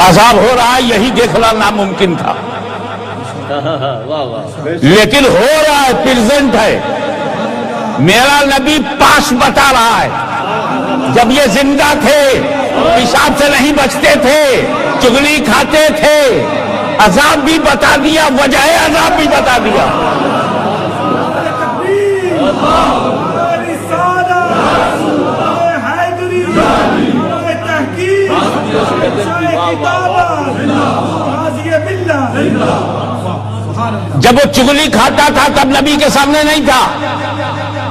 عذاب ہو رہا ہے یہی دیکھنا ناممکن تھا، لیکن ہو رہا ہے، پریزنٹ ہے۔ میرا نبی پاس بتا رہا ہے، جب یہ زندہ تھے پیشاب سے نہیں بچتے تھے، چغلی کھاتے تھے، عذاب بھی بتا دیا، وجہ عذاب بھی بتا دیا۔ جب وہ چغلی کھاتا تھا تب نبی کے سامنے نہیں تھا،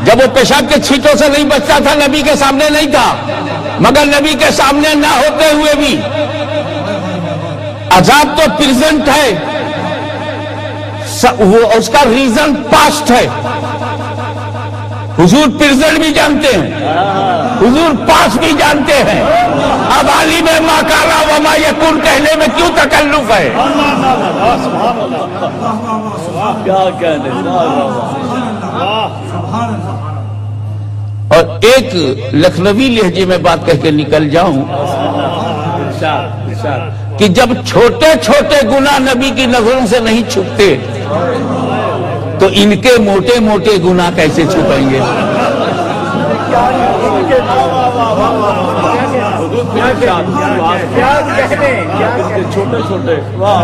جب وہ پیشاب کے چھینٹوں سے نہیں بچتا تھا نبی کے سامنے نہیں تھا، مگر نبی کے سامنے نہ ہوتے ہوئے بھی عذاب تو پریزنٹ ہے، وہ اس کا ریزن پاسٹ ہے۔ حضور پریزنٹ بھی جانتے ہیں، حضور پاس بھی جانتے ہیں، اب عالم ما کان وما یکون کہنے میں کیوں تکلف ہے؟ کیا کہنے۔ اور ایک لکھنوی لہجے میں بات کہہ کے نکل جاؤں کہ جب چھوٹے چھوٹے گناہ نبی کی نظروں سے نہیں چھپتے تو ان کے موٹے موٹے گناہ کیسے چھپیں گے؟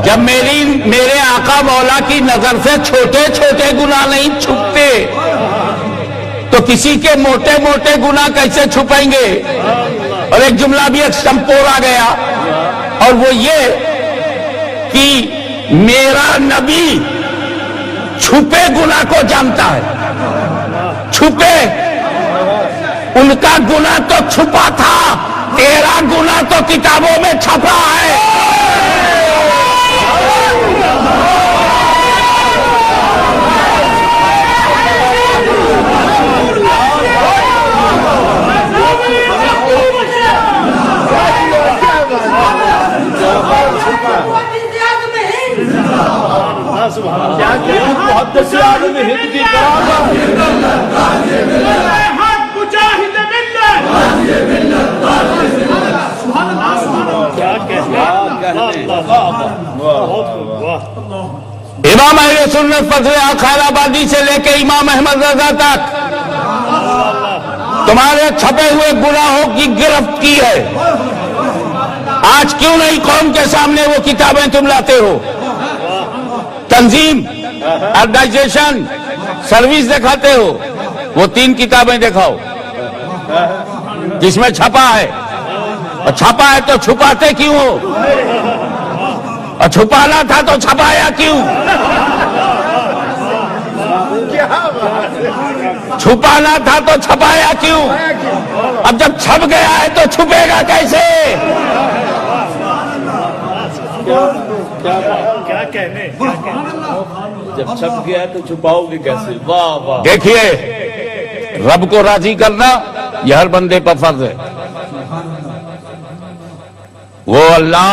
جب میرے آقا مولا کی نظر سے چھوٹے چھوٹے گناہ نہیں چھپتے تو کسی کے موٹے موٹے گناہ کیسے چھپیں گے؟ اور ایک جملہ بھی ایک سمپور آ گیا، اور وہ یہ کہ میرا نبی چھپے گناہ کو جانتا ہے۔ چھپے، ان کا گناہ تو چھپا تھا، تیرا گناہ تو کتابوں میں چھپا ہے۔ امام اہل سنت فضل خیر آبادی سے لے کے امام احمد رضا تک تمہارے چھپے ہوئے گناہوں کی گرفت کی ہے۔ آج کیوں نہیں قوم کے سامنے وہ کتابیں تم لاتے ہو؟ تنظیم، آرگنائزیشن، سروس دکھاتے ہو، وہ 3 کتابیں دکھاؤ جس میں چھپا ہے، اور چھپا ہے تو چھپاتے کیوں ہو؟ اور چھپانا تھا تو چھپایا کیوں؟ چھپانا تھا تو چھپایا کیوں؟ اب جب چھپ گیا ہے تو چھپے گا کیسے؟ کیا کہنے، جب چھپ گیا ہے تو چھپاؤ گے کیسے؟ واہ واہ۔ دیکھیے، رب کو راضی کرنا یہ ہر بندے پر فرض ہے۔ وہ اللہ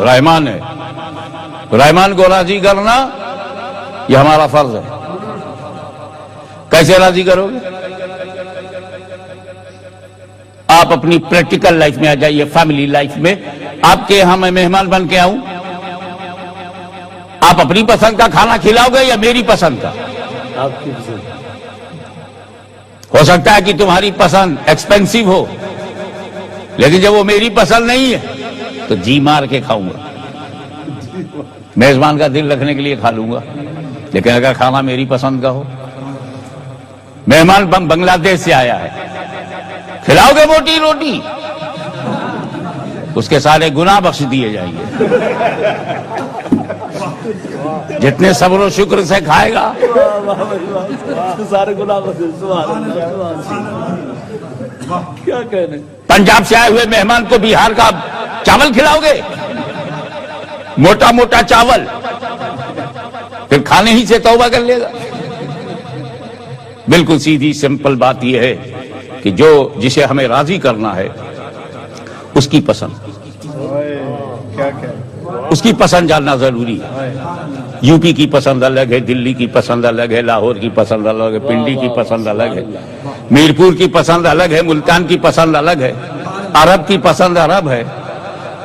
رحمان ہے، رحمان کو راضی کرنا یہ ہمارا فرض ہے۔ کیسے راضی کرو گے؟ آپ اپنی پریکٹیکل لائف میں آ جائیے، فیملی لائف میں۔ آپ کے یہاں میں مہمان بن کے آؤں، آپ اپنی پسند کا کھانا کھلاؤ گے یا میری پسند کا؟ آپ کی پسند۔ ہو سکتا ہے کہ تمہاری پسند ایکسپینسو ہو، لیکن جب وہ میری پسند نہیں ہے تو جی مار کے کھاؤں گا۔ میزبان کا دل رکھنے کے لیے کھا لوں گا، لیکن اگر کھانا میری پسند کا ہو۔ مہمان بنگلہ دیش سے آیا ہے، کھلاؤ گے موٹی روٹی، اس کے سارے گناہ بخش دیے جائیں گے۔ جتنے صبر و شکر سے کھائے گا سارے گناہ کیا کہنے۔ پنجاب سے آئے ہوئے مہمان کو بہار کا چاول کھلاؤ گے، موٹا موٹا چاول، پھر کھانے ہی سے توبہ کر لے گا۔ بالکل سیدھی سمپل بات یہ ہے کہ جسے ہمیں راضی کرنا ہے اس کی پسند، اس کی پسند جاننا ضروری ہے۔ یو پی کی پسند الگ ہے، دلی کی پسند الگ ہے، لاہور کی پسند الگ ہے، پنڈی کی پسند الگ ہے، میرپور کی پسند الگ ہے، ملتان کی پسند الگ ہے، عرب کی پسند عرب ہے۔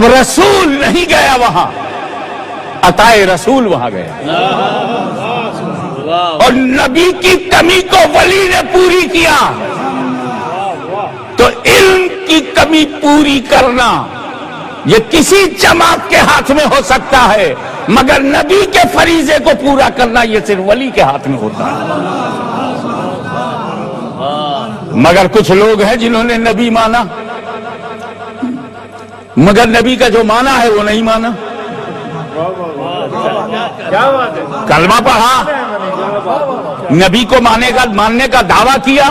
اب رسول نہیں گیا وہاں، عطائے رسول وہاں گیا، اور نبی کی کمی کو ولی نے پوری کیا۔ تو علم کی کمی پوری کرنا یہ کسی جماعت کے ہاتھ میں ہو سکتا ہے، مگر نبی کے فریضے کو پورا کرنا یہ صرف ولی کے ہاتھ میں ہوتا ہے۔ مگر کچھ لوگ ہیں جنہوں نے نبی مانا، مگر نبی کا جو مانا ہے وہ نہیں مانا۔ کلمہ پڑھا، نبی کو ماننے کا دعویٰ کیا،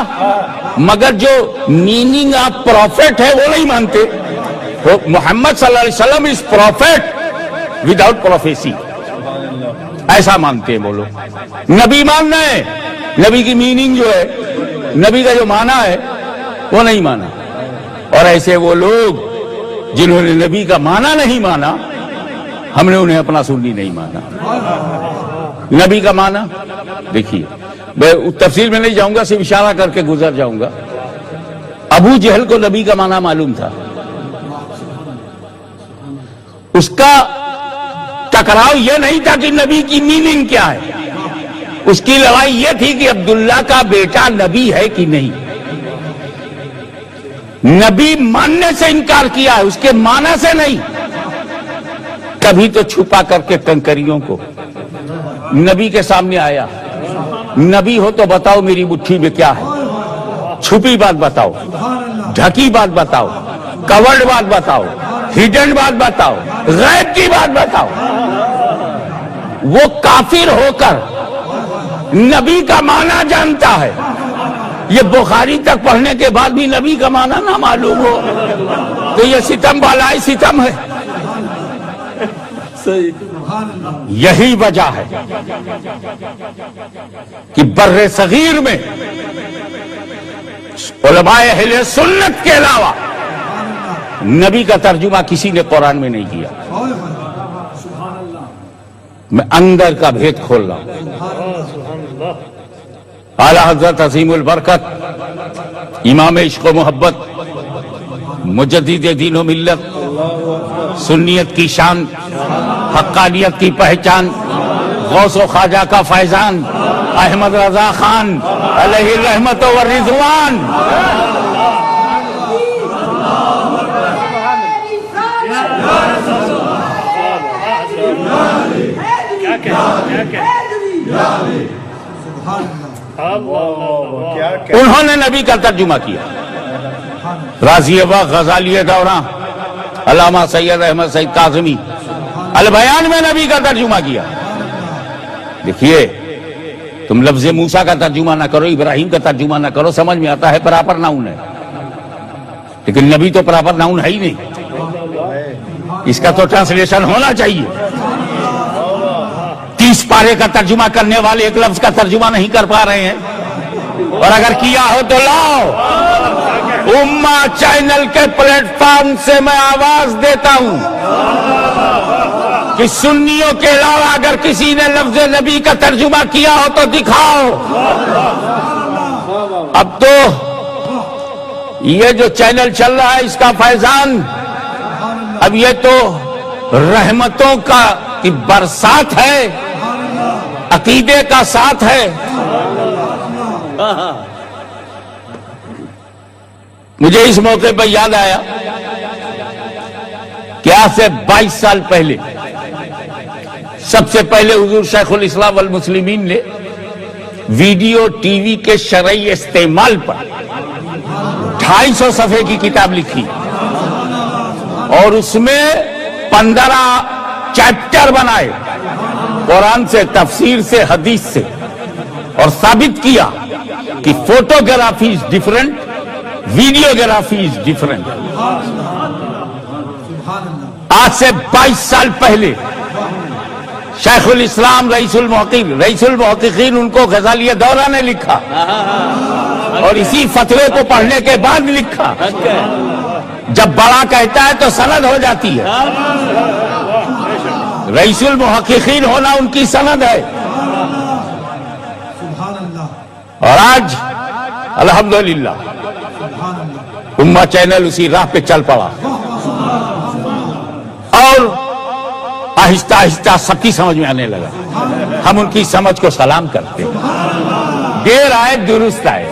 مگر جو میننگ آف پروفیٹ ہے وہ نہیں مانتے۔ محمد صلی اللہ علیہ وسلم از پروفیٹ وداؤٹ پروفیسی، ایسا مانتے ہیں وہ لوگ۔ نبی ماننا ہے، نبی کی میننگ جو ہے، نبی کا جو مانا ہے وہ نہیں مانا۔ اور ایسے وہ لوگ جنہوں نے نبی کا مانا نہیں مانا، ہم نے انہیں اپنا سنی نہیں مانا۔ نبی کا مانا دیکھیے، میں تفصیل میں نہیں جاؤں گا، صرف اشارہ کر کے گزر جاؤں گا۔ ابو جہل کو نبی کا مانا معلوم تھا، اس کا ٹکراؤ یہ نہیں تھا کہ نبی کی میننگ کیا ہے، اس کی لڑائی یہ تھی کہ عبداللہ کا بیٹا نبی ہے کہ نہیں۔ نبی ماننے سے انکار کیا ہے، اس کے معنی سے نہیں۔ کبھی تو چھپا کر کے کنکریوں کو نبی کے سامنے آیا، نبی ہو تو بتاؤ میری مٹھی میں کیا ہے، چھپی بات بتاؤ، ڈھکی بات بتاؤ، کورڈ بات بتاؤ، ہڈن بات بتاؤ، غیب کی بات بتاؤ۔ وہ کافر ہو کر نبی کا معنی جانتا ہے، یہ بخاری تک پڑھنے کے بعد بھی نبی کا معنی نہ معلوم ہو تو یہ ستم بالائی ستم ہے۔ یہی وجہ ہے کہ بر صغیر میں علماء اہل سنت کے علاوہ نبی کا ترجمہ کسی نے قرآن میں نہیں کیا۔ میں اندر کا بھید کھول رہا ہوں۔ اعلیٰ حضرت عظیم البرکت امام عشق و محبت، مجدد دین و ملت، سنیت کی شان، حقانیت کی پہچان، غوث و خواجہ کا فیضان، احمد رضا خان علیہ الرحمت و رضوان، انہوں نے نبی کا ترجمہ کیا۔ رازی وقت، غزالی دوراں، علامہ سید احمد سعید کاظمی البیان میں نبی کا ترجمہ کیا۔ دیکھیے، تم لفظ موسیٰ کا ترجمہ نہ کرو، ابراہیم کا ترجمہ نہ کرو، سمجھ میں آتا ہے پراپر ناؤن ہے، لیکن نبی تو پراپر ناؤن ہے ہی نہیں، اس کا تو ٹرانسلیشن ہونا چاہیے۔ 30 پارے کا ترجمہ کرنے والے ایک لفظ کا ترجمہ نہیں کر پا رہے ہیں، اور اگر کیا ہو تو لاؤ۔ امہ چینل کے پلیٹ فارم سے میں آواز دیتا ہوں کہ سنیوں کے علاوہ اگر کسی نے لفظ نبی کا ترجمہ کیا ہو تو دکھاؤ۔ اب تو یہ جو چینل چل رہا ہے اس کا فیضان، اب یہ تو رحمتوں کا برسات ہے، عقیدے کا ساتھ ہے۔ مجھے اس موقع پر یاد آیا کہ آج سے 22 سال پہلے سب سے پہلے حضور شیخ الاسلام والمسلمین نے ویڈیو ٹی وی کے شرعی استعمال پر 250 صفحے کی کتاب لکھی، اور اس میں 15 چیپٹر بنائے، قرآن سے، تفسیر سے، حدیث سے، اور ثابت کیا کہ photography is different, videography is different. آج سے 22 سال پہلے شیخ الاسلام رئیس المحققین ان کو غزالی دورہ نے لکھا، اور اسی فتوے کو پڑھنے کے بعد لکھا۔ جب بڑا کہتا ہے تو سند ہو جاتی ہے، رئیس المحققین ہونا ان کی سند ہے۔ اور آج الحمدللہ امہ چینل اسی راہ پہ چل پڑا۔ آہستہ آہستہ سب کی سمجھ میں آنے لگا. ہم ان کی سمجھ کو سلام کرتے. دیر آئے درست آئے.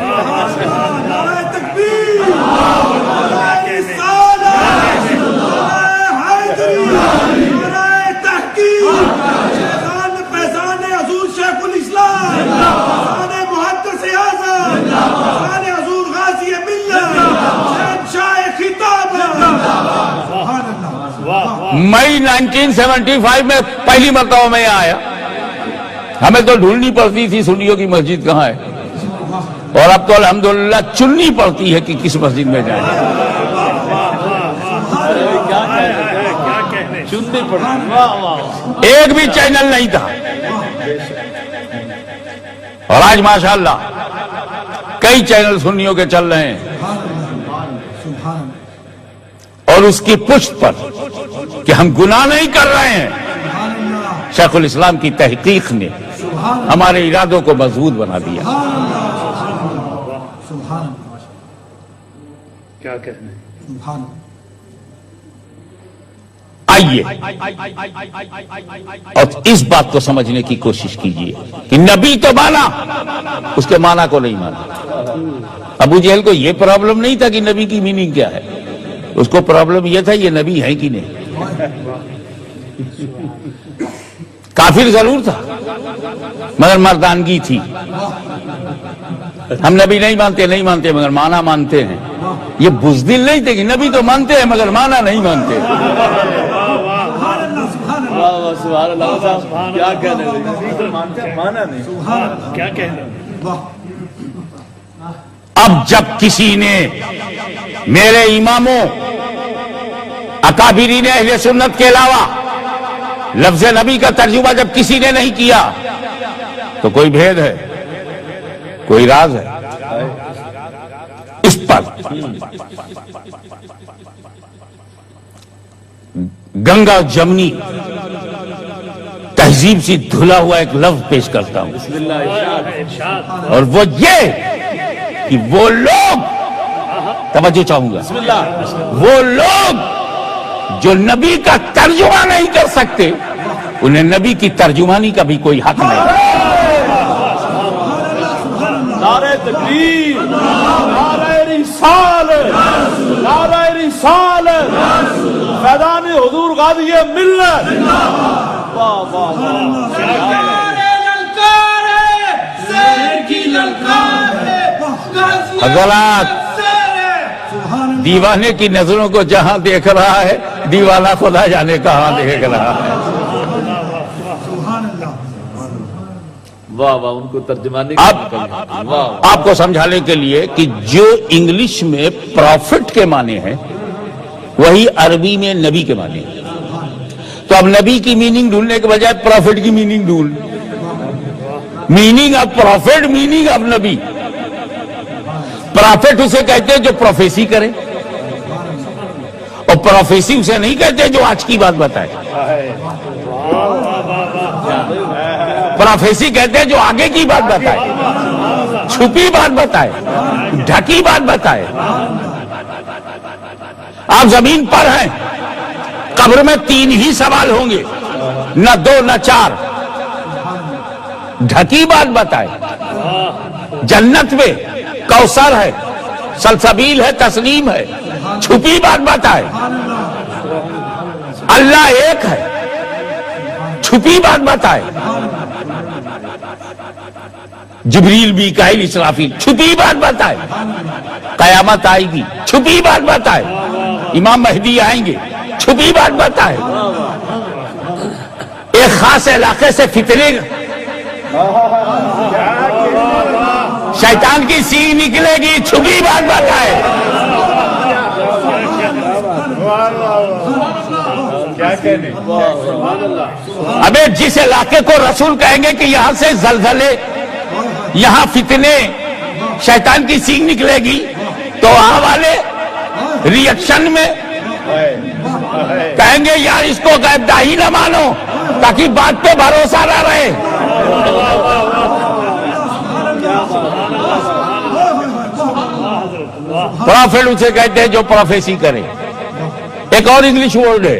مئی 1975 میں پہلی مرتبہ میں آیا. ہمیں تو ڈھونڈنی پڑتی تھی سنیوں کی مسجد کہاں ہے, اور اب تو الحمدللہ چننی پڑتی ہے کہ کس مسجد میں جائیں. چننی پڑتی, ایک بھی چینل نہیں تھا. اور آج ماشاءاللہ کئی چینل سنیوں کے چل رہے ہیں. اور اس کی پشت پر کہ ہم گناہ نہیں کر رہے ہیں, شیخ الاسلام کی تحقیق نے ہمارے ارادوں کو مضبوط بنا دیا. کیا کہنے. آئیے اور اس بات کو سمجھنے کی کوشش کیجیے کہ نبی تو مانا, اس کے معنی کو نہیں مانا. ابو جہل کو یہ پرابلم نہیں تھا کہ نبی کی میننگ کیا ہے, اس کو پرابلم یہ تھا یہ نبی ہے کہ نہیں. کافر ضرور تھا مگر مردانگی تھی. ہم نبی نہیں مانتے مگر معنی مانتے ہیں. یہ بزدل نہیں تھے کہ نبی تو مانتے ہیں مگر معنی نہیں مانتے. سبحان اللہ صاحب کیا کہنے مانا نہیں کیا کہنے. اب جب کسی نے میرے اماموں اکابرین اہل سنت کے علاوہ لفظ نبی کا ترجمہ جب کسی نے نہیں کیا تو کوئی بھید ہے, کوئی راز ہے. اس پر گنگا جمنی تہذیب سے دھلا ہوا ایک لفظ پیش کرتا ہوں, بسم اللہ. اور وہ یہ کہ وہ لوگ, توجہ چاہوں گا, بسم اللہ. وہ لوگ جو نبی کا ترجمہ نہیں کر سکتے انہیں نبی کی ترجمانی کا بھی کوئی حق نہیں. نعرہ تکبیر, نعرہ رسالت, نعرہ رسالت, فیضان حضور غازی ملت. واہ واہ واہ. حضرات, دیوانے کی نظروں کو جہاں دیکھ رہا ہے دیوانہ خدا جانے کہاں دیکھ رہا ہے. واہ واہ, ان کو ترجمانی اب آپ کو سمجھانے کے لیے کہ جو انگلش میں پروفٹ کے معنی ہیں وہی عربی میں نبی کے معنی ہیں. تو اب نبی کی میننگ ڈھونڈنے کے بجائے پروفٹ کی میننگ ڈھونڈ. Meaning of prophet, meaning of نبی. پروفٹ اسے کہتے ہیں جو پروفیسی کرے, اور پروفیسی اسے نہیں کہتے جو آج کی بات بتائے. پروفیسی کہتے ہیں جو آگے کی بات بتائے, چھپی بات بتائے, ڈھکی بات بتائے. آپ زمین پر ہیں, قبر میں 3 ہی سوال ہوں گے, نہ 2 نہ 4. ڈھکی بات بتائے. جنت میں کوثر ہے, سلسبیل ہے, تسلیم ہے. چھپی بات بتائے. اللہ ایک ہے, چھپی بات بتائے. جبریل میکائیل اسرافیل, چھپی بات بتائے. قیامت آئے گی, چھپی بات بتائے. امام مہدی آئیں گے, چھپی بات بتائے. ایک خاص علاقے سے فتنے شیطان کی سینگ نکلے گی, چھپی بات بتائے. ابے جس علاقے کو رسول کہیں گے کہ یہاں سے زلزلے, یہاں فتنے, شیطان کی سینگ نکلے گی, تو وہاں والے ری ایکشن میں کہیں گے یار اس کو غیب داہی نہ مانو تاکہ بات پہ بھروسہ نہ رہے. پروفیٹ اسے کہتے ہیں جو پروفیسی کرے. ایک اور انگلش ورڈ ہے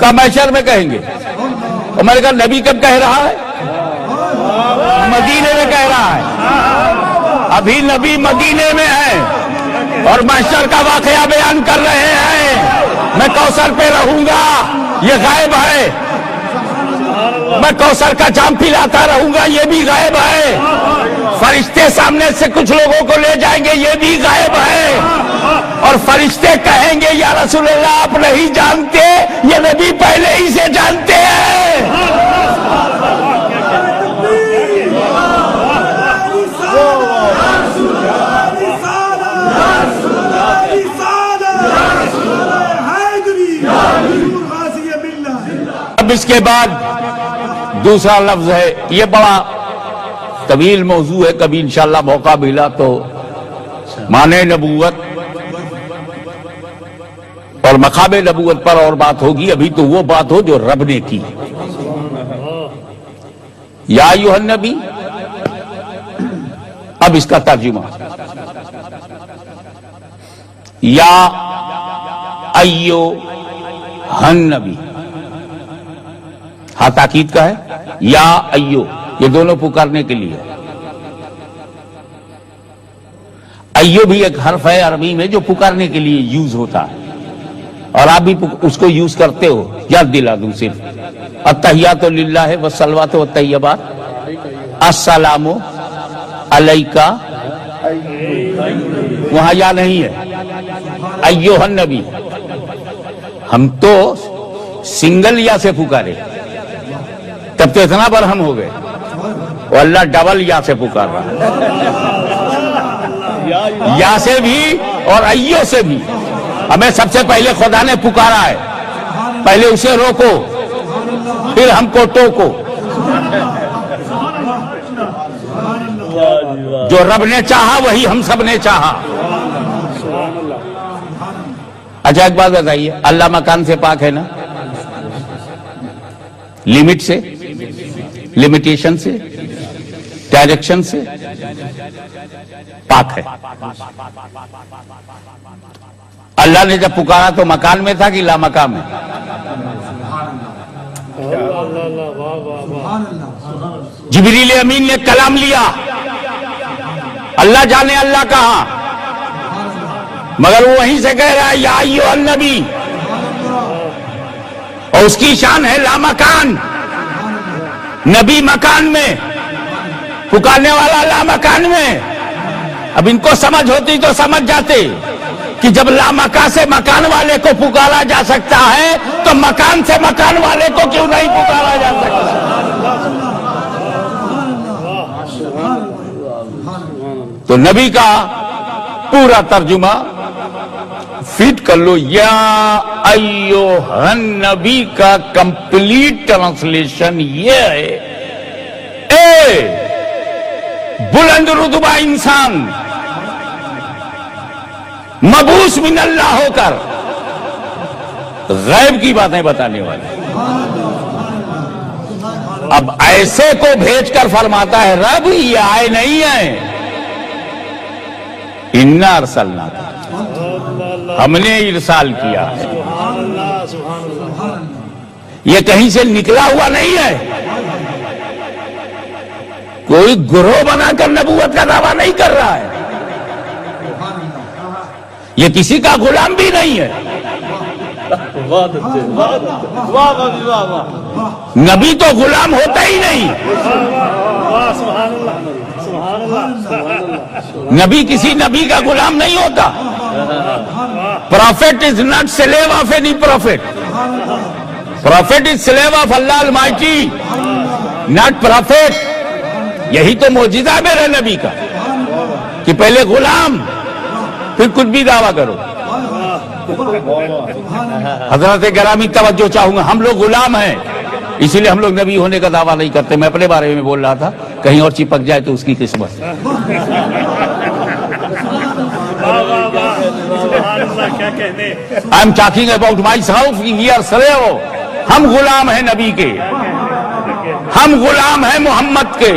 کب محشر میں کہیں گے؟ اور میں نے کہا نبی کب کہہ رہا ہے؟ مدینے میں کہہ رہا ہے. ابھی نبی مدینے میں ہے اور محشر کا واقعہ بیان کر رہے ہیں. میں کوثر پہ رہوں گا یہ غائب ہے. میں کوثر کا جام پلاتا رہوں گا یہ بھی غائب ہے. فرشتے سامنے سے کچھ لوگوں کو لے جائیں گے یہ بھی غائب ہے. اور فرشتے کہیں گے یا رسول اللہ آپ نہیں جانتے یہ نبی پہلے ہی سے جانتے ہیں. اب اس کے بعد دوسرا لفظ ہے, یہ بڑا طویل موضوع ہے, کبھی انشاءاللہ موقع ملا تو معنی نبوت اور مقام نبوت پر اور بات ہوگی. ابھی تو وہ بات ہو جو رب نے کی. یا ایھا النبی, اب اس کا ترجمہ یا ایھا النبی, ہاں تاکید کا ہے, یا ایو, یہ دونوں پکارنے کے لیے. ایو بھی ایک حرف ہے عربی میں جو پکارنے کے لیے یوز ہوتا ہے, اور آپ بھی اس کو یوز کرتے ہو. یاد دلا دوں صرف, التحیات للہ والصلوات والطیبات, السلام علیکہ, وہاں یا نہیں ہے, ایھا النبی. ہم تو سنگل یا سے پکارے تب تو اتنا برہم ہو گئے, اور اللہ ڈبل یا سے پکار رہا ہے. یا سے بھی اور ایو سے بھی. ہمیں سب سے پہلے خدا نے پکارا ہے, پہلے اسے روکو پھر ہم کو ٹوکو. جو رب نے چاہا وہی ہم سب نے چاہا. اچھا ایک بات بتائیے, اللہ مکان سے پاک ہے نا؟ لمٹ سے, لمیٹیشن سے, ڈائریکشن سے پاک ہے. اللہ نے جب پکارا تو مکان میں تھا کہ لا مکان میں؟ جبریل امین نے کلام لیا, اللہ جانے اللہ کہاں, مگر وہ وہیں سے کہہ رہا ہے یا ایھا النبی, اور اس کی شان ہے لا مکان. نبی مکان میں, پکارنے والا لا مکان میں. اب ان کو سمجھ ہوتی تو سمجھ جاتے کہ جب لا مکان سے مکان والے کو پکارا جا سکتا ہے تو مکان سے مکان والے کو کیوں نہیں پکارا جا سکتا. تو نبی کا پورا ترجمہ فٹ کر لو, یا ایھا النبی کا کمپلیٹ ٹرانسلیشن یہ ہے, اے بلند رتبہ انسان, مبعوث من اللہ ہو کر غیب کی باتیں بتانے والے. اب ایسے کو بھیج کر فرماتا ہے رب یہ آئے نہیں ہیں, انا ارسلناک, ہم نے ارسال کیا ہے. یہ کہیں سے نکلا ہوا نہیں ہے, کوئی گروہ بنا کر نبوت کا دعویٰ نہیں کر رہا ہے, یہ کسی کا غلام بھی نہیں ہے. نبی تو غلام ہوتا ہی نہیں, نبی کسی نبی کا غلام نہیں ہوتا. Prophet is not slave of any prophet. Prophet is slave of Allah Almighty, not prophet. یہی تو معجزہ ہے میرے نبی کا کہ پہلے غلام پھر کچھ بھی دعویٰ کرو. حضرت گرامی توجہ چاہوں گا, ہم لوگ غلام ہیں اسی لیے ہم لوگ نبی ہونے کا دعویٰ نہیں کرتے. میں اپنے بارے میں بول رہا تھا, کہیں اور چپک جائے تو اس کی قسمت. I am talking about myself here, slave. ہم غلام ہیں نبی کے, ہم غلام ہیں محمد کے,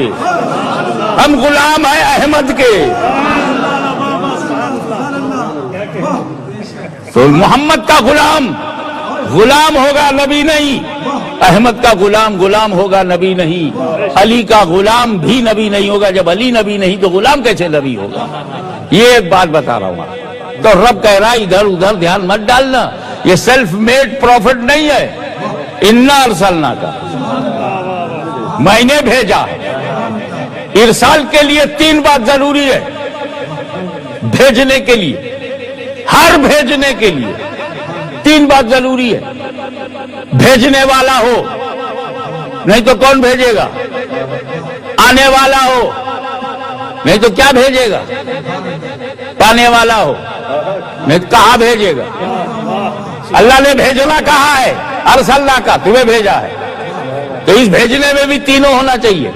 ہم غلام ہیں احمد کے. تو محمد کا غلام غلام ہوگا نبی نہیں، احمد کا غلام غلام ہوگا نبی نہیں، علی کا غلام بھی نبی نہیں ہوگا۔ جب علی نبی نہیں تو غلام کیسے نبی ہوگا؟ یہ ایک بات بتا رہا ہوں۔ تو رب کہہ رہا ہے ادھر ادھر دھیان مت ڈالنا، یہ سیلف میڈ پروفٹ نہیں ہے۔ انا ارسلنا کا میں نے بھیجا۔ ارسال کے لیے 3 بات ضروری ہے، بھیجنے کے لیے، ہر بھیجنے کے لیے 3 بات ضروری ہے۔ بھیجنے والا ہو، نہیں تو کون بھیجے گا؟ آنے والا ہو، نہیں تو کیا بھیجے گا؟ پانے والا ہو، نہیں تو کہاں بھیجے گا؟ اللہ نے بھیجنا کہا ہے، ارسلنا کا تمہیں بھیجا ہے، تو اس بھیجنے میں بھی تینوں ہونا چاہیے۔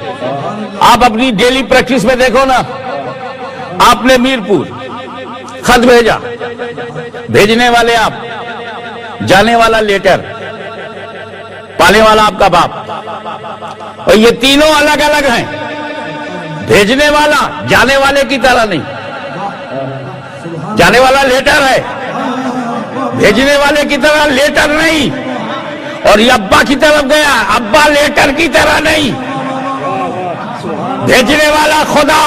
آپ اپنی ڈیلی پریکٹس میں دیکھو نا، آپ نے میرپور خط بھیجا، بھیجنے والے آپ، جانے والا لیٹر، پانے والا آپ کا باپ، اور یہ تینوں الگ الگ ہیں۔ بھیجنے والا جانے والے کی طرح نہیں، جانے والا لیٹر ہے، بھیجنے والے کی طرح لیٹر نہیں، اور یہ ابا کی طرف گیا، ابا لیٹر کی طرح نہیں۔ بھیجنے والا خدا،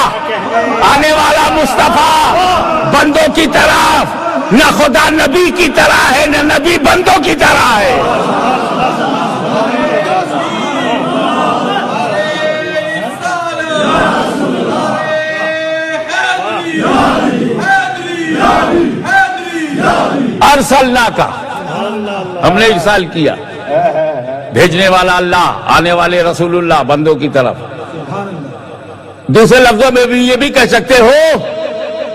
آنے والا مصطفیٰ، بندوں کی طرف، نہ خدا نبی کی طرح ہے نہ نبی بندوں کی طرح ہے۔ ارسلنا کا ہم نے ارسال کیا، بھیجنے والا اللہ، آنے والے رسول اللہ، بندوں کی طرف۔ دوسرے لفظوں میں بھی یہ بھی کہہ سکتے ہو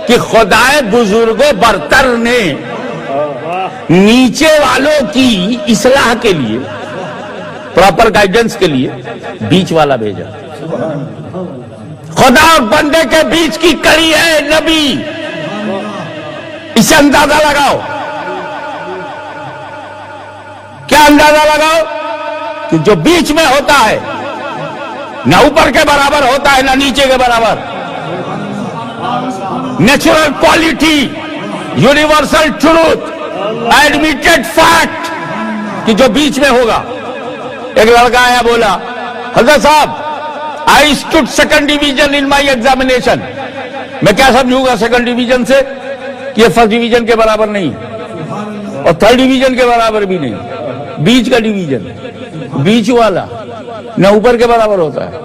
کہ خدائے بزرگ و برتر نے نیچے والوں کی اصلاح کے لیے، پراپر گائیڈنس کے لیے بیچ والا بھیجا۔ خدا اور بندے کے بیچ کی کڑی ہے نبی، اسے اندازہ لگاؤ۔ کیا اندازہ لگاؤ؟ کہ جو بیچ میں ہوتا ہے نہ اوپر کے برابر ہوتا ہے نہ نیچے کے برابر، natural quality, universal truth, admitted fact کہ جو بیچ میں ہوگا۔ ایک لڑکا آیا بولا، حضرت صاحب I stood second division in my examination, میں کیا سمجھوں گا سیکنڈ ڈویژن سے؟ کہ یہ فرسٹ ڈویژن کے برابر نہیں اور تھرڈ ڈویژن کے برابر بھی نہیں، بیچ کا ڈویژن، بیچ والا نہ اوپر کے برابر ہوتا ہے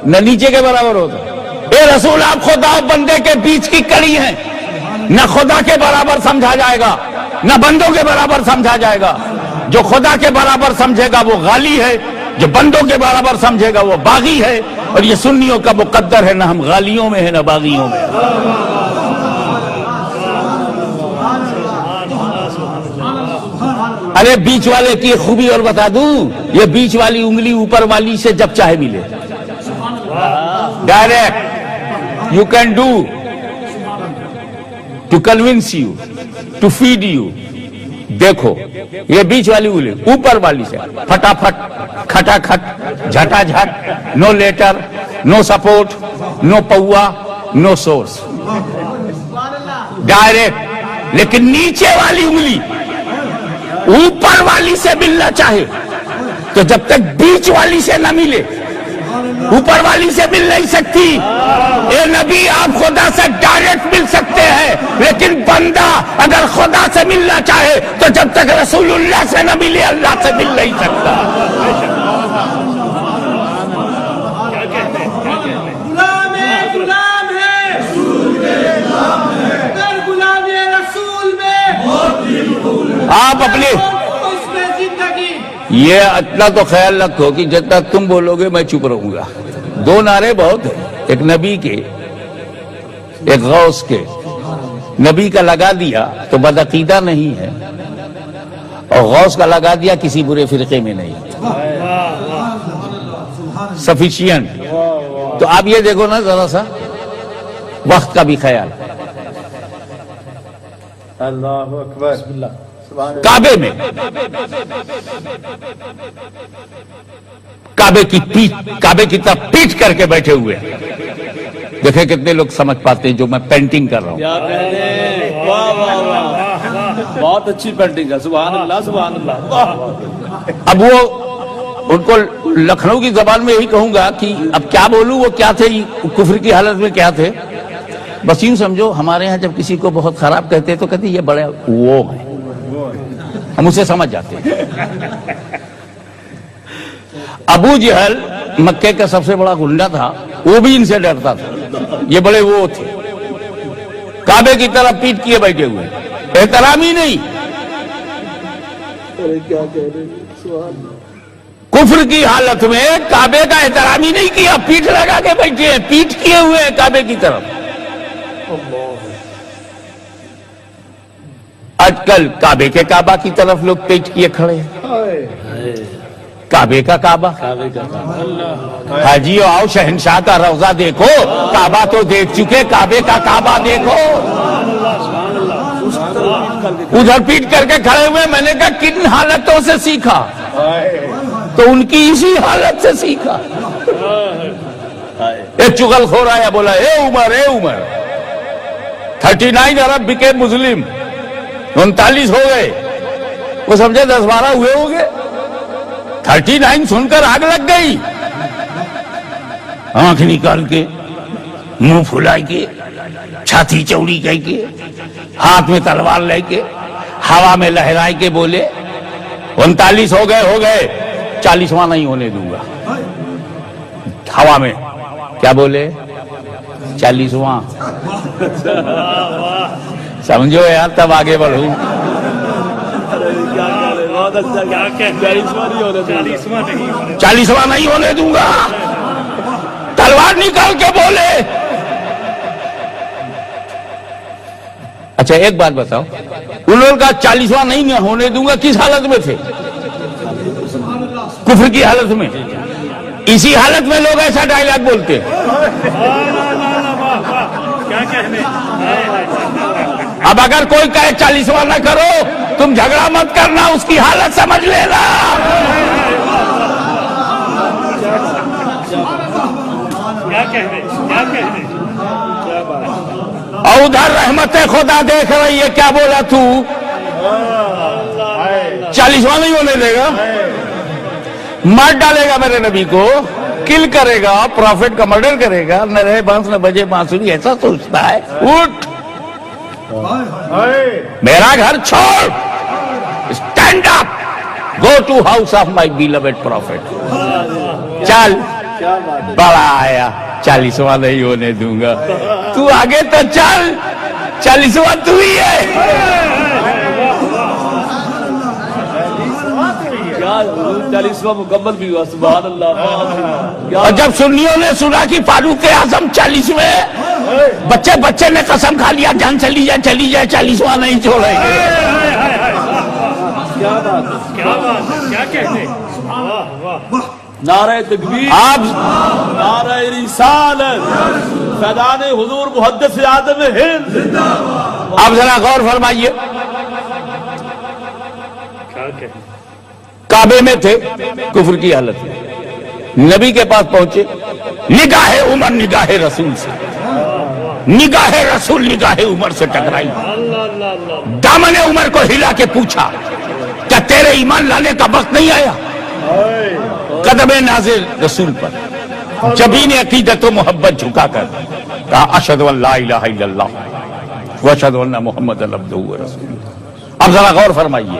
نہ نیچے کے برابر ہوتا ہے۔ اے رسول آپ خدا اور بندے کے بیچ کی کڑی ہیں، نہ خدا کے برابر سمجھا جائے گا نہ بندوں کے برابر سمجھا جائے گا۔ جو خدا کے برابر سمجھے گا وہ غالی ہے، جو بندوں کے برابر سمجھے گا وہ باغی ہے، اور یہ سنیوں کا مقدر ہے، نہ ہم غالیوں میں ہیں نہ باغیوں میں۔ ارے بیچ والے کی خوبی اور بتا دوں، یہ بیچ والی انگلی اوپر والی سے جب چاہے ملے، direct you can do to convince you, to feed you. دیکھو یہ بیچ والی انگلی اوپر والی سے پھٹافٹ، کھٹا کھٹ، جھٹا جھٹ، نو لیٹر، نو سپورٹ، نو پوا، نو سورس، ڈائریکٹ۔ لیکن نیچے والی انگلی اوپر والی سے ملنا چاہے تو جب تک بیچ والی سے نہ ملے اوپر والی سے مل نہیں سکتی۔ اے نبی آپ خدا سے ڈائریکٹ مل سکتے ہیں، لیکن بندہ اگر خدا سے ملنا چاہے تو جب تک رسول اللہ سے نہ ملے اللہ سے مل نہیں سکتا۔ آپ اپنے یہ اتنا تو خیال رکھو کہ جتنا تم بولو گے میں چپ رہوں گا۔ 2 نعرے بہت ہیں، ایک نبی کے ایک غوث کے۔ نبی کا لگا دیا تو بدعقیدہ نہیں ہے، اور غوث کا لگا دیا کسی برے فرقے میں نہیں، سفیشینٹ۔ تو آپ یہ دیکھو نا ذرا سا وقت کا بھی خیال۔ اللہ اکبر، کعبے میں کعبے کی طرف پیٹ کر کے بیٹھے ہوئے، دیکھیں کتنے لوگ سمجھ پاتے ہیں جو میں پینٹنگ کر رہا ہوں۔ بہت اچھی پینٹنگ ہے. سبحان اللہ سبحان اللہ. واہ واہ. اب وہ ان کو لکھنؤ کی زبان میں یہی کہوں گا کہ اب کیا بولوں, وہ کیا تھے, کفر کی حالت میں کیا تھے. بس یوں سمجھو ہمارے ہاں جب کسی کو بہت خراب کہتے تو کہتے یہ بڑے وہ ہیں, ہم اسے سمجھ جاتے ہیں. ابو جہل مکے کا سب سے بڑا گنڈا تھا, وہ بھی ان سے ڈرتا تھا, یہ بڑے وہ تھے. کعبے کی طرف پیٹ کیے بیٹھے ہوئے, احترام ہی نہیں. کفر کی حالت میں کعبے کا احترام ہی نہیں کیا, پیٹ لگا کے بیٹھے ہیں, پیٹ کیے ہوئے ہیں کعبے کی طرف. آج کل کعبے کے کعبہ کی طرف لوگ پیٹ کیے کھڑے ہیں. کعبے کا کعبہ, حاجی آؤ شہنشاہ کا روضہ دیکھو, کعبہ تو دیکھ چکے, کعبے کا کعبہ دیکھو. ادھر پیٹ کر کے کھڑے ہوئے. میں نے کہا کن حالتوں سے سیکھا, تو ان کی اسی حالت سے سیکھا. ایک چغل خور آیا, بولا اے عمر 39 ارب بکے مسلم, 39 ہو گئے. وہ سمجھے 10-12 ہوئے ہو گئے. 39 سن کر آگ لگ گئی. آنکھ نکال کے, منہ پھلا کے, چھاتی چوڑی کہہ کے, ہاتھ میں تلوار لے کے, ہوا میں لہرائے کے بولے 39 ہو گئے, 40واں نہیں ہونے دوں گا. ہوا میں کیا بولے, 40واں. سمجھو یار, تب آگے بڑھوں. 40واں نہیں ہونے دوں گا, تلوار نکال کے بولے. اچھا ایک بات بتاؤ, انہوں کا 40واں نہیں ہونے دوں گا کس حالت میں تھے؟ کفر کی حالت میں. اسی حالت میں لوگ ایسا ڈائلاگ بولتے ہیں. اب اگر کوئی کہے 40واں نہ کرو, تم جھگڑا مت کرنا, اس کی حالت سمجھ لینا. اور ادھر رحمت خدا دیکھ رہی ہے, کیا بولا تو 40واں نہیں ہونے دے گا, مار ڈالے گا میرے نبی کو, کل کرے گا, پروفٹ کا مرڈر کرے گا. نہ رہے بانس نہ بجے بانسری, ایسا سوچتا ہے. اٹھ, میرا گھر چھوڑ, stand up, go to house of my beloved prophet. چل, بڑا آیا, 40واں نہیں ہونے دوں گا. تو آگے تو چل, 40واں تو ہی ہے. 40واں مکمل بھی ہوا. سبحان اللہ. اور جب سنیوں نے سنا کہ فاروق اعظم 40ویں, بچے نے قسم کھا لیا, جان چلی جائے 40واں نہیں چھوڑیں گے. کیا بات ہے, کیا کہتے. نعرہ تکبیر, آپ نعرہ رسالت, فیضان حضور محدث اعظم ہند. آپ ذرا غور فرمائیے. کعبے میں تھے, کفر کی حالت میں, نبی کے پاس پہنچے, نگاہ عمر نگاہ رسول سے, نگاہ رسول نگاہ عمر سے ٹکرائی. دامن عمر کو ہلا کے پوچھا, کیا تیرے ایمان لانے کا وقت نہیں آیا؟ قدم نازل رسول پر, جبین عقیدت و محبت جھکا کر کہا, اشہد ان لا الہ الا اللہ واشہد ان محمد عبدہ و رسولہ. اب ذرا غور فرمائیے,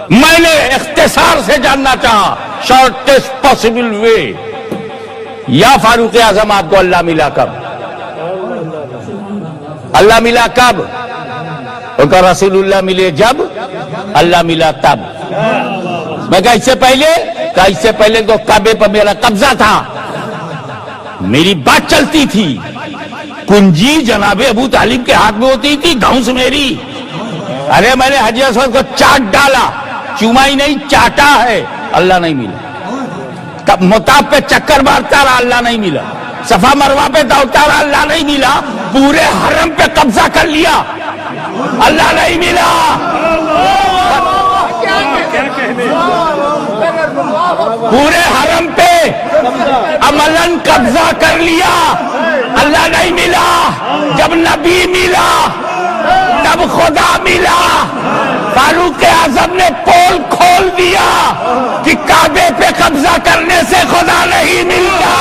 میں نے اختصار سے جاننا چاہا, شارٹیسٹ پاسبل وے. یا فاروق اعظم آپ کو اللہ ملا کب؟ اللہ ملا کب؟ ان کا رسول اللہ ملے جب, اللہ ملا تب. میں کہا اس سے پہلے, کہا اس سے پہلے تو کعبے پر میرا قبضہ تھا, میری بات چلتی تھی, کنجی جناب ابو طالب کے ہاتھ میں ہوتی تھی, دھونس میری. ارے میں نے حجی اسود کو چاٹ ڈالا, چوما ہی نہیں چاٹا ہے, اللہ نہیں ملا. مطاف پہ چکر مارتا رہا, اللہ نہیں ملا. صفا مروہ پہ دوڑتا رہا, اللہ نہیں ملا. پورے حرم پہ قبضہ کر لیا, اللہ نہیں ملا. پورے حرم پہ عملاً قبضہ کر لیا, اللہ نہیں ملا. جب نبی ملا تب خدا ملا. فاروق اعظم نے پول کھول دیا کہ کعبے پہ قبضہ کرنے سے خدا نہیں ملتا.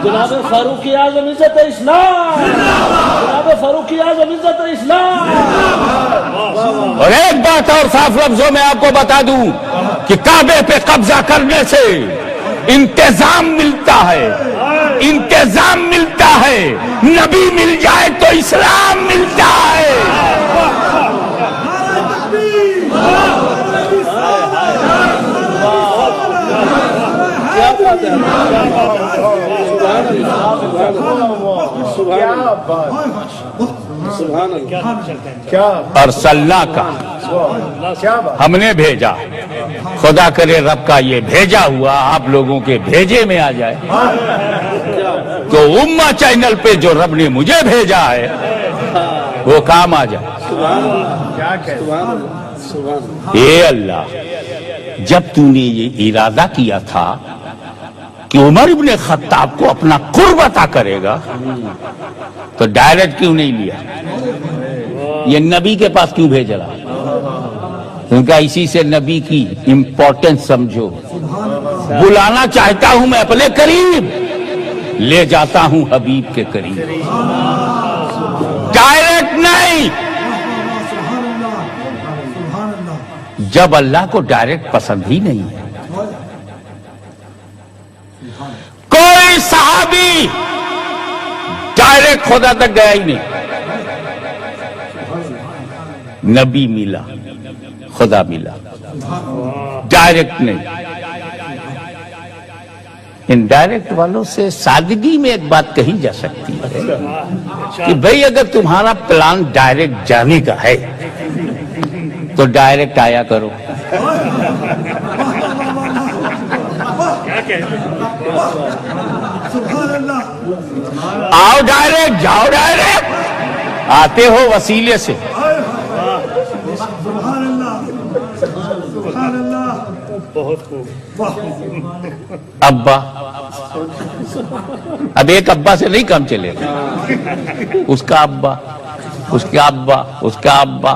جناب فاروق اعظم عزت اسلام، جناب فاروق اعظم عزت اسلام. اور ایک بات اور صاف لفظوں میں آپ کو بتا دوں کہ کعبے پہ قبضہ کرنے سے انتظام ملتا ہے، انتظام ملتا ہے. نبی مل جائے تو اسلام ملتا ہے. اور صلاح کا ہم نے بھیجا، خدا کرے رب کا یہ بھیجا ہوا آپ لوگوں کے بھیجے میں آ جائے تو امہ چینل پہ جو رب نے مجھے بھیجا ہے وہ کام آ جائے. اے اللہ، جب تو نے یہ ارادہ کیا تھا کہ عمر ابن خطاب کو اپنا قرب عطا کرے گا تو ڈائریکٹ کیوں نہیں لیا؟ یہ نبی کے پاس کیوں بھیج رہا؟ ان کا اسی سے نبی کی امپورٹنس سمجھو. بلانا چاہتا ہوں میں اپنے قریب، لے جاتا ہوں حبیب کے قریب، ڈائریکٹ نہیں. جب اللہ کو ڈائریکٹ پسند ہی نہیں ہے، کوئی صحابی ڈائریکٹ خدا تک گیا ہی نہیں. نبی ملا، خدا ملا، ڈائریکٹ نہیں. ان ڈائریکٹ والوں سے سادگی میں ایک بات کہی جا سکتی ہے کہ بھئی اگر تمہارا پلان ڈائریکٹ جانے کا ہے تو ڈائریکٹ آیا کرو. آؤ ڈائریکٹ، جاؤ ڈائریکٹ. آتے ہو وسیلے سے. ابا، اب ایک ابا سے نہیں کام چلے گا. اس کا ابا، اس کا ابا، اس کا ابا.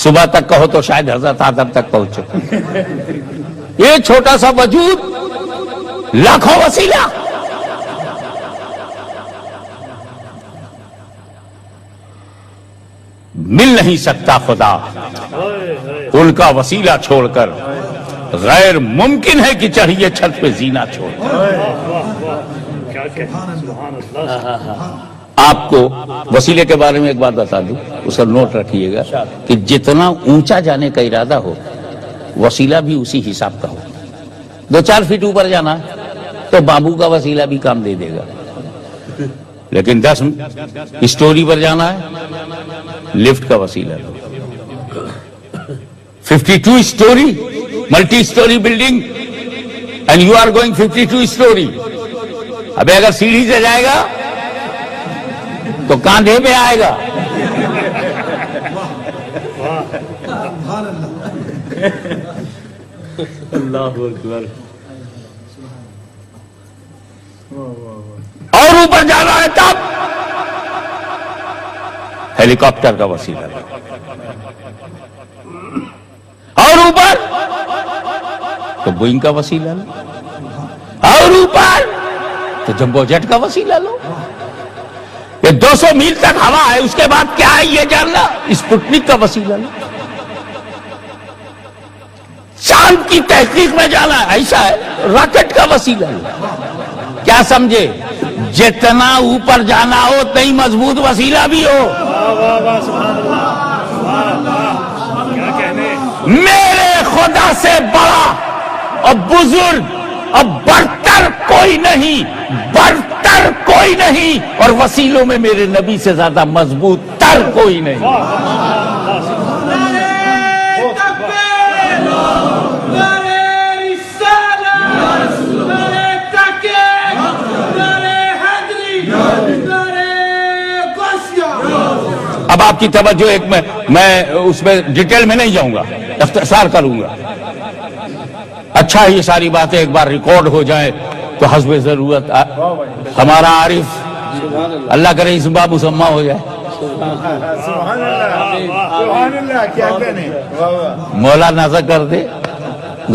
صبح تک کہو تو شاید حضرت آدم تک پہنچو. یہ چھوٹا سا وجود، لاکھوں وسیلہ. مل نہیں سکتا خدا ان کا وسیلہ چھوڑ کر. غیر ممکن ہے کہ چڑھیے چھت پہ زینہ چھوڑ. آپ کو وسیلے کے بارے میں ایک بات بتا دوں، اس کا نوٹ رکھیے گا کہ جتنا اونچا جانے کا ارادہ ہو وسیلہ بھی اسی حساب کا ہو. 2-4 فٹ اوپر جانا تو بامبو کا وسیلہ بھی کام دے دے گا، لیکن 10 اسٹوری پر جانا ہے لفٹ کا وسیلہ دو. 52 storey multi storey building and you are going 52 storey. ابھی اگر سیڑھی سے جائے گا تو کاندھے پہ آئے گا. اللہ اکبر. اور اوپر جانا ہے تب ہیلی کاپٹر کا وسیلہ. اور اوپر تو بوئنگ کا وسیلہ لو. اور اوپر تو جمبو جیٹ کا وسیلہ لو. یہ 200 میل تک ہوا ہے، اس کے بعد کیا ہے یہ جاننا، اسپوتنک کا وسیلہ لو. چاند کی تحقیق میں جانا ہے، ایسا ہے راکٹ کا وسیلہ لو. کیا سمجھے؟ جتنا اوپر جانا ہو اتنا مضبوط وسیلہ بھی ہو. میرے خدا سے بڑا اور بزرگ اور برتر کوئی نہیں، برتر کوئی نہیں، اور وسیلوں میں میرے نبی سے زیادہ مضبوط تر کوئی نہیں. اب آپ کی توجہ ایک میں اس میں ڈیٹیل میں نہیں جاؤں گا، اختصار کروں گا. اچھا یہ ساری باتیں ایک بار ریکارڈ ہو جائیں تو حسب ضرورت ہمارا عارف اللہ کرے اس باب مسمہ ہو جائے. سبحان اللہ کیا کہنے. مولا نظر کر دے،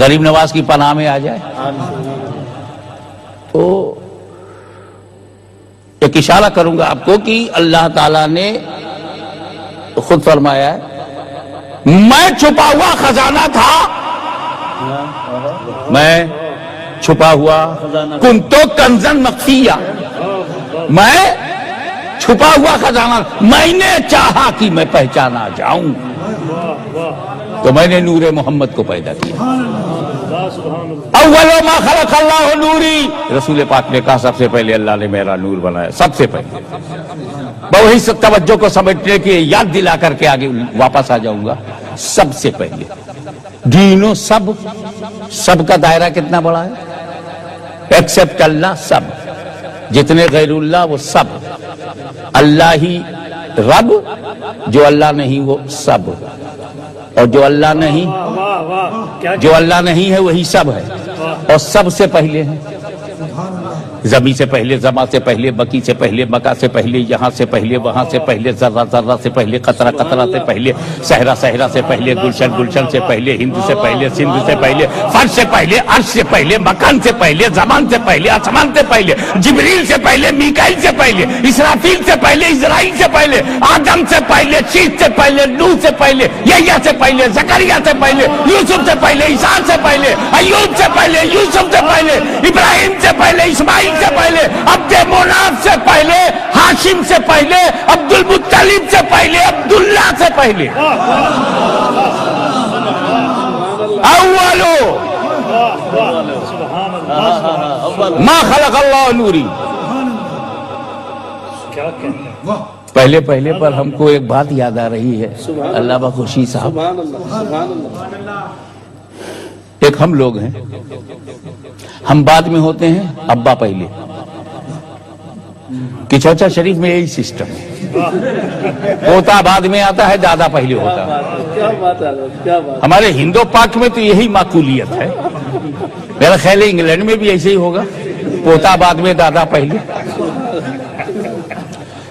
غریب نواز کی پناہ میں آ جائے. تو ایک اشارہ کروں گا آپ کو کہ اللہ تعالیٰ نے خود فرمایا ہے میں چھپا ہوا خزانہ تھا، میں چھپا ہوا کنتو کنزن مخفیہ، میں چھپا ہوا خزانہ، میں نے چاہا کہ میں پہچانا جاؤں تو میں نے نور محمد کو پیدا کیا. اول ما خلق اللہ نوری، رسول پاک نے کہا سب سے پہلے اللہ نے میرا نور بنایا، سب سے پہلے. میں وہی سب توجہ کو سمجھنے کی یاد دلا کر کے آگے واپس آ جاؤں گا. سب سے پہلے دینوں سب کا دائرہ کتنا بڑا ہے؟ ایکسپٹ اللہ سب، جتنے غیر اللہ وہ سب، اللہ ہی رب، جو اللہ نہیں وہ سب، اور جو اللہ نہیں ہے وہی سب ہے. اور سب سے پہلے ہے زمین سے پہلے، زما سے پہلے، بکی سے پہلے، مکہ سے پہلے، یہاں سے پہلے، وہاں سے پہلے، ذرہ ذرہ سے پہلے، قطرہ قطرہ سے پہلے، صحرا صحرا سے پہلے، گلشن گلشن سے پہلے، ہند سے پہلے، سندھ سے پہلے، فرش سے پہلے، عرش سے پہلے، مکان سے پہلے، زمان سے پہلے، آسمان سے پہلے، جبریل سے پہلے، میکائیل سے پہلے، اسرافیل سے پہلے، اسرائیل سے پہلے، آدم سے پہلے، شیش سے پہلے، نوح سے پہلے، یحییٰ سے پہلے، زکریا سے پہلے، یوسف سے پہلے، عیسیٰ سے پہلے، ایوب سے پہلے، یوسف سے پہلے، ابراہیم سے پہلے، اسماعیل سے پہلے، عبد مناف سے پہلے، ہاشم سے پہلے، عبد المطلب سے پہلے، عبداللہ سے پہلے. اولو ما خلق اللہ نوری. پہلے پر ہم کو ایک بات یاد آ رہی ہے اللہ بخوشی صاحب. ایک ہم لوگ ہیں، ہم بعد میں ہوتے ہیں، ابا پہلے. کہ چوچا شریف میں یہی سسٹم ہے، پوتا بعد میں آتا ہے، دادا پہلے ہوتا ہے. ہمارے ہندو پاک میں تو یہی معقولیت ہے. میرا خیال ہے انگلینڈ میں بھی ایسے ہی ہوگا، پوتا بعد میں دادا پہلے.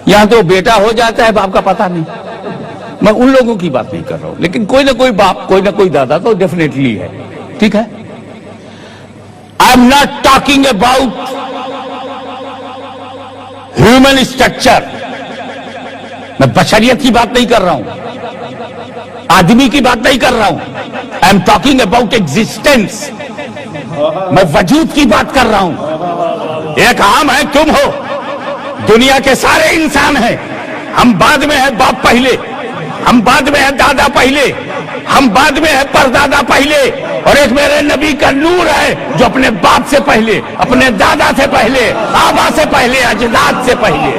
یہاں تو بیٹا ہو جاتا ہے، باپ کا پتہ نہیں. میں ان لوگوں کی بات نہیں کر رہا ہوں، لیکن کوئی نہ کوئی باپ، کوئی نہ کوئی دادا تو ڈیفینیٹلی ہے. ٹھیک ہے، I am not talking about human structure. میں بشریت کی بات نہیں کر رہا ہوں، آدمی کی بات نہیں کر رہا ہوں. I am talking about existence. میں وجود کی بات کر رہا ہوں. ایک عام ہے، تم ہو، دنیا کے سارے انسان ہیں. ہم بعد میں ہیں باپ پہلے، ہم بعد میں ہیں دادا پہلے، ہم بعد میں ہیں پردادا پہلے. اور ایک میرے نبی کا نور ہے جو اپنے باپ سے پہلے، اپنے دادا سے پہلے، آبا سے پہلے، اجداد سے پہلے.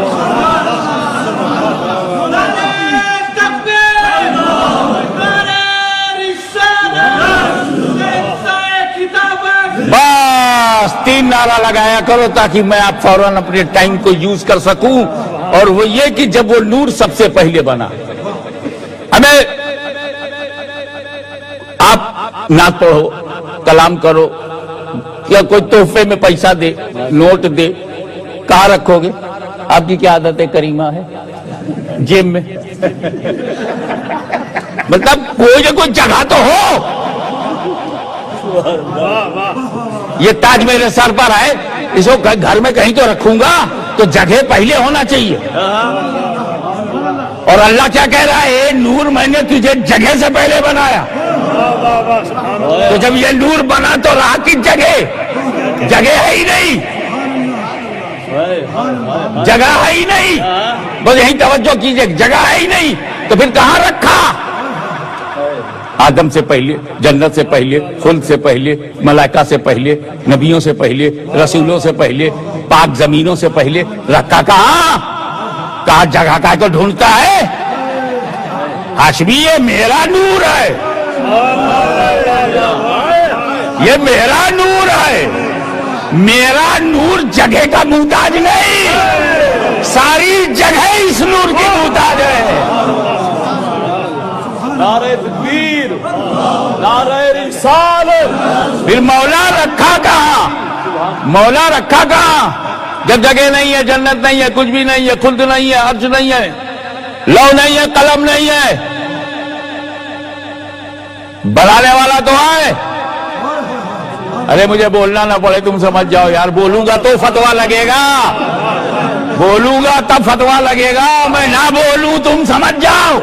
بس 3 نعرہ لگایا کرو تاکہ میں آپ فوراً اپنے ٹائم کو یوز کر سکوں. اور وہ یہ کہ جب وہ نور سب سے پہلے بنا، ہمیں آپ نعت پڑھو، کلام کرو، یا کوئی تحفے میں پیسہ دے، نوٹ دے، کہاں رکھو گے؟ آپ کی کیا عادت کریمہ ہے؟ جیب میں. مطلب کوئی نہ کوئی جگہ تو ہو. یہ تاج میرے سر پر ہے، اس کو گھر میں کہیں تو رکھوں گا تو جگہ پہلے ہونا چاہیے. اور اللہ کیا کہہ رہا ہے؟ نور میں نے تجھے جگہ سے پہلے بنایا. تو جب یہ نور بنا تو رہا کی جگہ ہے ہی نہیں، جگہ ہے ہی نہیں. بس یہی توجہ کیجئے، جگہ ہے ہی نہیں تو پھر کہاں رکھا؟ آدم سے پہلے، جنت سے پہلے، خلد سے پہلے، ملائکہ سے پہلے، نبیوں سے پہلے، رسولوں سے پہلے، پاک زمینوں سے پہلے. رکھا کہاں؟ کہاں جگہ کا کو ڈھونڈتا ہے؟ ہاشمی یہ میرا نور ہے، یہ میرا نور ہے. میرا نور جگہ کا محتاج نہیں، ساری جگہ اس نور کی محتاج ہے۔ نعرہ تکبیر، نعرہ رسالت۔ پھر مولا رکھا کہاں؟ مولا رکھا کہاں؟ جب جگہ نہیں ہے، جنت نہیں ہے، کچھ بھی نہیں ہے، خلد نہیں ہے، عرش نہیں ہے، لو نہیں ہے، قلم نہیں ہے، بنانے والا تو ہے۔ ارے مجھے بولنا نہ پڑے، تم سمجھ جاؤ یار، بولوں گا تو فتویٰ لگے گا، بولوں گا تب فتویٰ لگے گا، میں نہ بولوں تم سمجھ جاؤ۔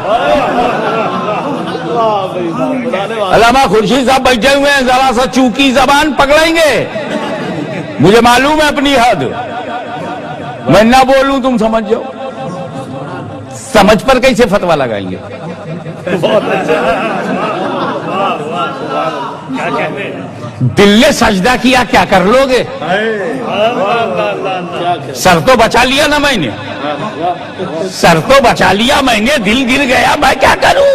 علامہ خورشید صاحب بیٹھے ہوئے ہیں، ذرا سا چوکی زبان پکڑیں گے، مجھے معلوم ہے اپنی حد، میں نہ بولوں تم سمجھ جاؤ۔ سمجھ پر کیسے فتویٰ لگائیں گے؟ دل نے سجدہ کیا، کیا کر لو گے؟ سر تو بچا لیا نا میں نے، سر تو بچا لیا میں نے، دل گر گیا، میں کیا کروں؟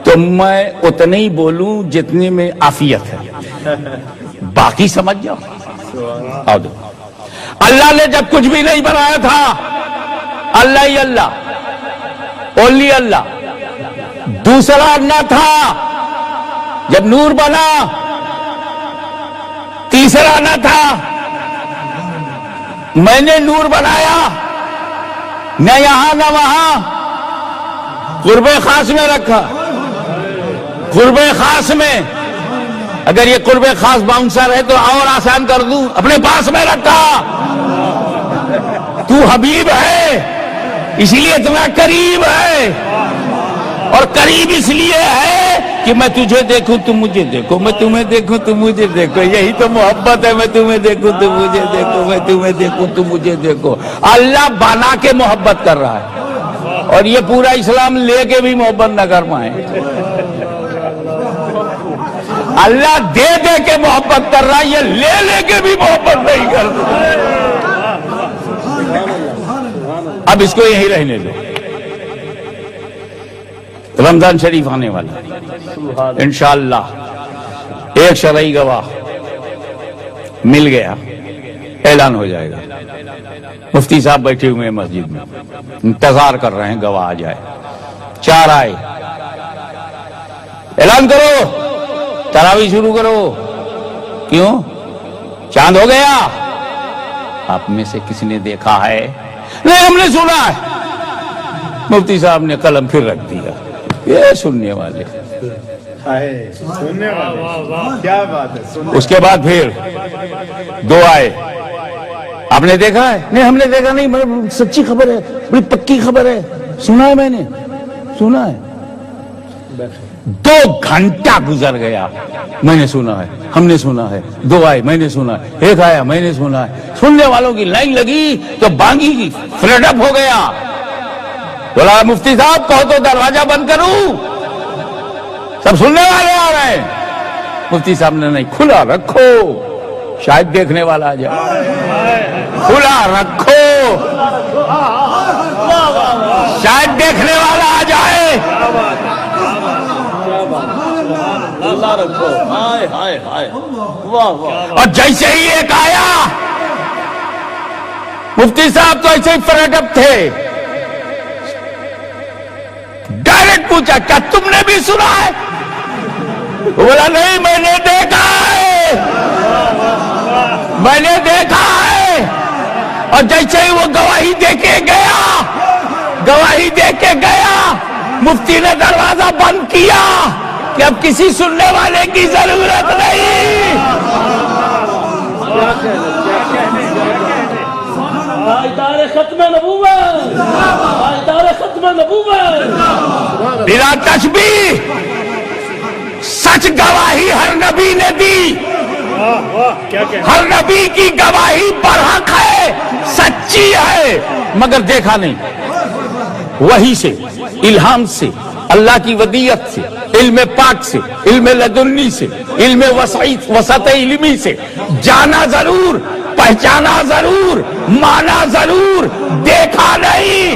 تو میں اتنے ہی بولوں جتنے میں عافیت ہے، باقی سمجھ جاؤ۔ آؤ دو، اللہ نے جب کچھ بھی نہیں بنایا تھا، اللہ ہی اللہ، اونلی اللہ، دوسرا نہ تھا، جب نور بنا تیسرا نہ تھا، میں نے نور بنایا، نہ یہاں نہ وہاں، قرب خاص میں رکھا، قرب خاص میں، اگر یہ قرب خاص باؤنسر ہے تو اور آسان کر دوں، اپنے پاس میں رکھا۔ تو حبیب ہے اسی لیے اتنا قریب ہے، اور قریب اس لیے ہے کہ میں تجھے دیکھوں تم مجھے دیکھو، میں تمہیں دیکھوں تم مجھے دیکھو، یہی تو محبت ہے، میں تمہیں دیکھوں تم مجھے دیکھو، میں تمہیں دیکھوں تم مجھے دیکھو۔ اللہ بنا کے محبت کر رہا ہے، اور یہ پورا اسلام لے کے بھی محبت نہ کر پائیں۔ اللہ دے دے کے محبت کر رہا ہے، یہ لے لے کے بھی محبت نہیں کرتا۔ اب اس کو یہی رہنے دو، رمضان شریف آنے والا، انشاءاللہ ایک شرعی گواہ مل گیا، اعلان ہو جائے گا۔ مفتی صاحب بیٹھے ہوئے ہیں مسجد میں، انتظار کر رہے ہیں گواہ آ جائے، 4 آئے، اعلان کرو، تراویح شروع کرو۔ کیوں؟ چاند ہو گیا؟ آپ میں سے کسی نے دیکھا ہے؟ نہیں، ہم نے سنا ہے۔ مفتی صاحب نے قلم پھر رکھ دیا، یہ سننے والے، سننے والے، کیا بات ہے۔ اس کے بعد پھر 2 آئے، آپ نے دیکھا ہے؟ نہیں، ہم نے دیکھا نہیں، مگر سچی خبر ہے، بڑی پکی خبر ہے، سنا ہے، میں نے سنا ہے۔ 2 گھنٹہ گزر گیا، میں نے سنا ہے، ہم نے سنا ہے، 2 آئے، میں نے سنا ہے، 1 آیا، میں نے سنا ہے۔ سننے والوں کی لائن لگی تو بانگی کی فلڈ اپ ہو گیا۔ بولا مفتی صاحب کہو تو دروازہ بند کروں، سب سننے والے آ رہے ہیں۔ مفتی صاحب نے نہیں، کھلا رکھو، شاید دیکھنے والا آ جائے، کھلا رکھو، شاید دیکھنے والا آ جائے۔ اللہ رکھو، ہائے ہائے ہائے، واہ واہ۔ اور جیسے ہی ایک آیا، مفتی صاحب تو ایسے ہی فلڈ اپ تھے، ڈائریکٹ پوچھا کیا تم نے بھی سنا ہے؟ بولا نہیں، میں نے دیکھا ہے، میں نے دیکھا ہے۔ اور جیسے ہی وہ گواہی دے کے گیا، گواہی دے کے گیا، مفتی نے دروازہ بند کیا کہ اب کسی سننے والے کی ضرورت نہیں۔ پائیدار ختم نبوت، پائیدار ختم نبوت، بلا تشبیہ، سچ گواہی ہر نبی نے دی، ہر نبی کی گواہی برحق ہے، سچی ہے، مگر دیکھا نہیں۔ وحی سے، الہام سے، اللہ کی ودیت سے، علم پاک سے، علم لدنی سے، علم وسط علمی سے جانا ضرور، پہچانا ضرور، مانا ضرور، دیکھا نہیں۔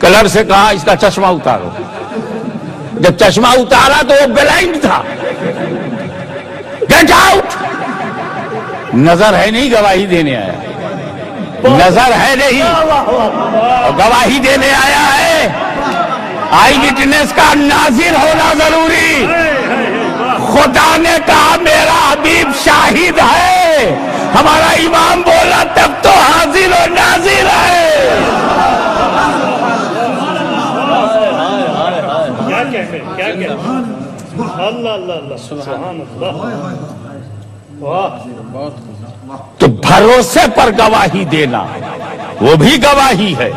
کلر سے کہا اس کا چشمہ اتارو. جب چشمہ اتارا تو وہ بلائنڈ تھا. Get out. نظر ہے نہیں گواہی دینے آیا. نظر ہے نہیں گواہی دینے آیا ہے. آئی وٹنس کا ناظر ہونا ضروری. خدا نے کہا میرا حبیب شاہد ہے. ہمارا امام بولا تب تو حاضر و ناظر ہے. کیا کہتے اللہ اللہ اللہ سبحان اللہ. واہ. تو بھروسے پر گواہی دینا وہ بھی گواہی ہے.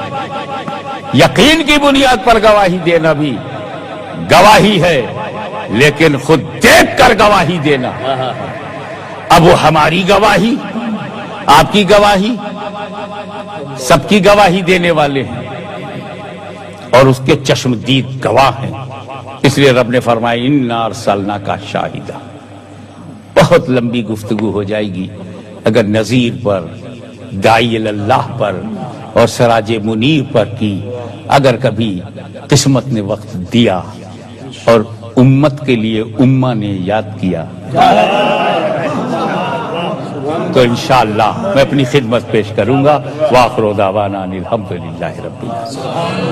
یقین کی بنیاد پر گواہی دینا بھی گواہی ہے. لیکن خود دیکھ کر گواہی دینا. اب وہ ہماری گواہی، آپ کی گواہی، سب کی گواہی دینے والے ہیں اور اس کے چشمدید گواہ ہیں. اس لیے رب نے فرمایا انا ارسلناک شاہدا. بہت لمبی گفتگو ہو جائے گی اگر نذیر پر، داعی اللہ پر اور سراج منیر پر کی. اگر کبھی قسمت نے وقت دیا اور امت کے لیے امہ نے یاد کیا تو انشاءاللہ میں اپنی خدمت پیش کروں گا. وآخر دعوانا ان الحمدللہ رب العالمین.